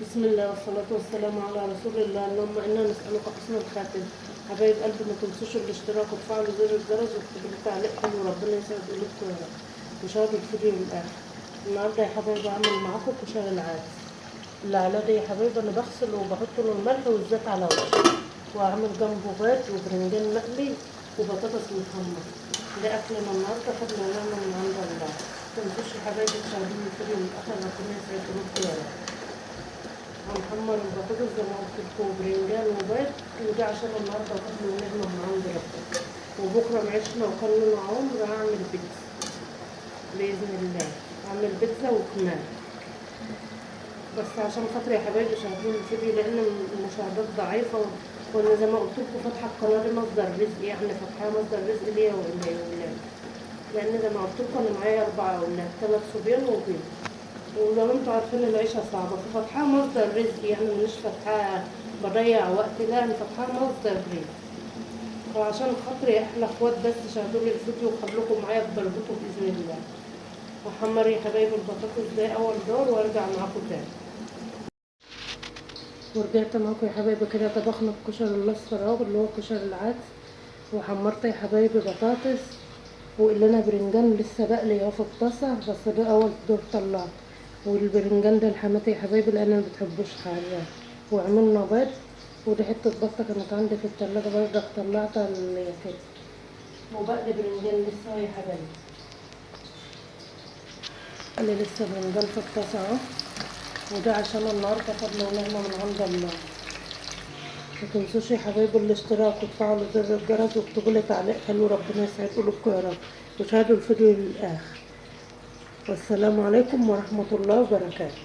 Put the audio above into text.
بسم الله والصلاة والسلام على رسول الله. اللهم إنا نسألك حسن الخاتم. حبايب قلبي، ما تنسوش الاشتراك وتفعلوا زر الجرس واكتبوا لي تعليق حلو، ربنا يسعد قلوبكم يا رب. وشاهدوا الفيديو للآخر. النهارده يا حبايبي هعمل معاكم كشري العدس. اللي على ده يا حبايبي انا بغسل وبحط له الملح والزيت على وشه، وهعمل جنبه بيض وبرنجان مقلي وبطاطس محمر. ده اكلنا النهارده، فضل ونعمه من عند الله. متنسوش يا حبايبي تشاهدوني الفيديو للآخر، ربنا يسعد قلوبكم يا رب. هنحمر البطاطس زي ما قلت لكم وبرنجان وبيض، وده عشان النهارده فضل ونعمه من عند ربنا. وبكره معيشنا وكلنا عمر هعمل بيتزا باذن الله. هعمل بيتزا وكمان، بس عشان خاطر يا حبايبي شاهدين الفيديو، لان المشاهدات ضعيفه، وانا زي ما قلت لكم فاتحه القناه دي مصدر رزق، يعني فاتحه مصدر رزق ليا ولولادي، لان زي ما قلت لكم انا معايا 4 اولاد، 3 صبيان وبنت، وزي ما انتوا عارفين العيشه صعبه، ففاتحه مصدر رزق، يعني مش فاتحه بضيع وقت، لا انا فاتحه مصدر رزق. وعشان خاطري احنا اخوات، بس شاهدوا لي الفيديو وخلوكم معايا ببركته باذن الله. هحمر يا حبايبي البطاطس ده اول دور وارجع معاكم تاني. ورجعت معاكم يا حبايبي كده، طبخنا الكشري الاصفر اهو اللي هو كشري العدس، وحمرت يا حبايبي بطاطس، وقلنا برنجان لسه بقلي اهو في الطاسه، بس ده اول دور طلعت. والبرنجان ده لحماتي يا حبايبي لان انا مبتحبوش حراق. وعملنا بيض، ودي حته بطه كانت عندي في التلاجة برضه طلعتها كده. وبقلي برنجان لسه يا حبايبي، اللي لسه برنجان في الطاسه اهو، وده عشان النهارده فضل ونعمه من عند الله. متنسوش يا حبايبي الاشتراك وتفعلوا زر الجرس واكتبوا لي تعليق حلو، ربنا يسعد قلوبكم يا رب. وشاهدوا الفيديو للآخر. والسلام عليكم ورحمة الله وبركاته.